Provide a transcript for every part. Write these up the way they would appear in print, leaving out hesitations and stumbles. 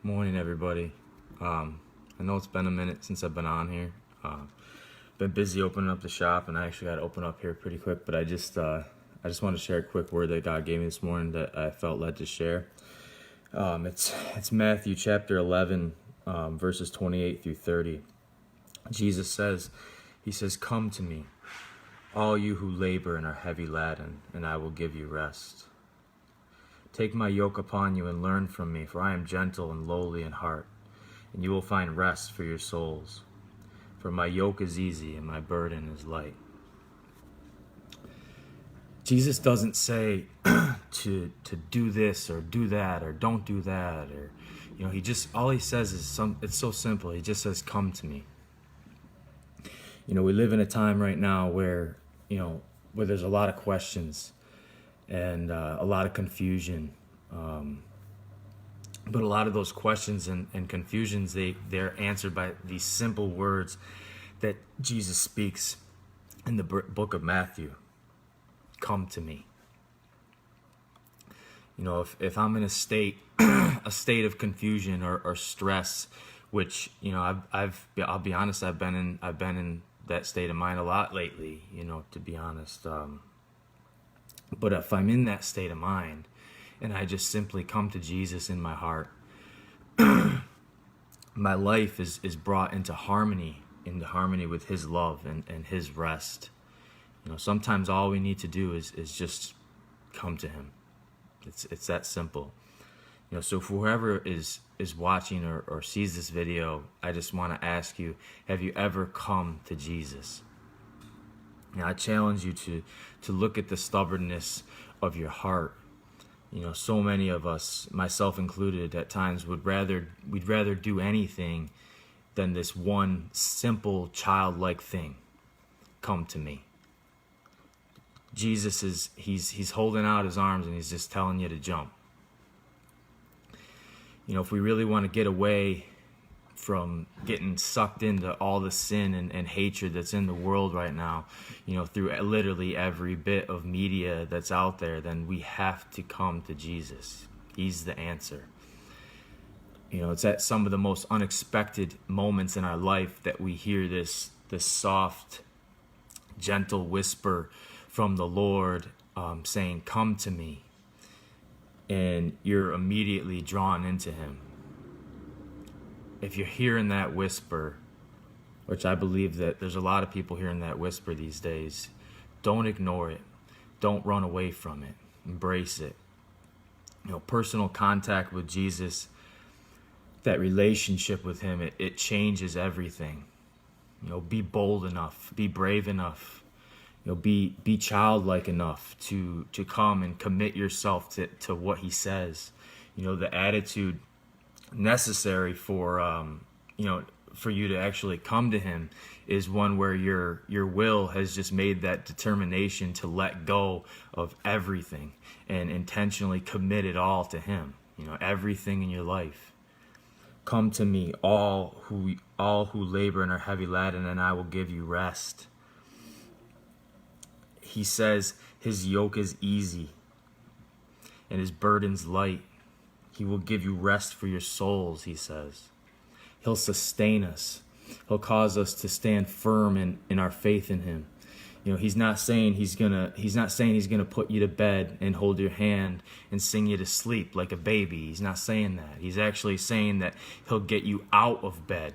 Morning, everybody. I know it's been a minute since I've been on here. Been busy opening up the shop, and I actually got to open up here pretty quick. But I just want to share a quick word that God gave me this morning that I felt led to share. It's Matthew chapter 11, verses 28 through 30. Jesus says, He says, "Come to me, all you who labor and are heavy laden, and I will give you rest. Take my yoke upon you and learn from me, for I am gentle and lowly in heart, and you will find rest for your souls. For my yoke is easy and my burden is light." Jesus doesn't say to do this or do that or don't do that, or he just, all he says is it's so simple. He just says, "Come to me." We live in a time right now where there's a lot of questions and a lot of confusion. But a lot of those questions and confusions, they're answered by these simple words that Jesus speaks in the book of Matthew. Come to me. If I'm in a state of confusion or stress, which I'll be honest, I've been in that state of mind a lot lately. To be honest. But if I'm in that state of mind and I just simply come to Jesus in my heart, my life is brought into harmony with His love and His rest. Sometimes all we need to do is just come to Him. It's that simple. So for whoever is watching or sees this video, I just want to ask you, have you ever come to Jesus? I challenge you to look at the stubbornness of your heart. So many of us, myself included, at times we'd rather do anything than this one simple childlike thing. Come to me. Jesus he's holding out His arms and He's just telling you to jump. If we really want to get away from getting sucked into all the sin and hatred that's in the world right now, through literally every bit of media that's out there, then we have to come to Jesus. He's the answer. It's at some of the most unexpected moments in our life that we hear this soft, gentle whisper from the Lord saying, "Come to me," and you're immediately drawn into Him. If you're hearing that whisper, which I believe that there's a lot of people hearing that whisper these days, don't ignore it. Don't run away from it. Embrace it. Personal contact with Jesus, that relationship with Him, it changes everything. Be bold enough, be brave enough, be childlike enough to come and commit yourself to what He says. The attitude necessary for you to actually come to Him is one where your will has just made that determination to let go of everything and intentionally commit it all to Him. Everything in your life. Come to me, all who labor and are heavy laden, and I will give you rest. He says His yoke is easy and His burden's light. He will give you rest for your souls, He says. He'll sustain us. He'll cause us to stand firm in our faith in Him. He's not saying He's gonna put you to bed and hold your hand and sing you to sleep like a baby. He's not saying that. He's actually saying that He'll get you out of bed.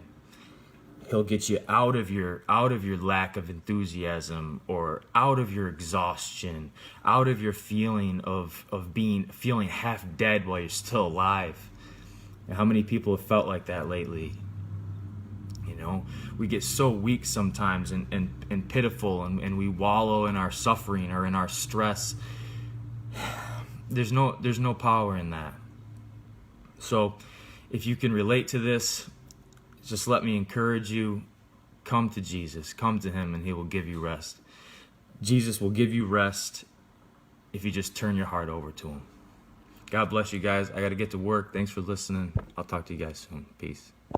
He'll get you out of your lack of enthusiasm, or out of your exhaustion, out of your feeling of feeling half dead while you're still alive. And how many people have felt like that lately? We get so weak sometimes and pitiful, and we wallow in our suffering or in our stress. There's no power in that. So if you can relate to this, just let me encourage you, come to Jesus, come to Him, and He will give you rest. Jesus will give you rest if you just turn your heart over to Him. God bless you guys. I got to get to work. Thanks for listening. I'll talk to you guys soon. Peace.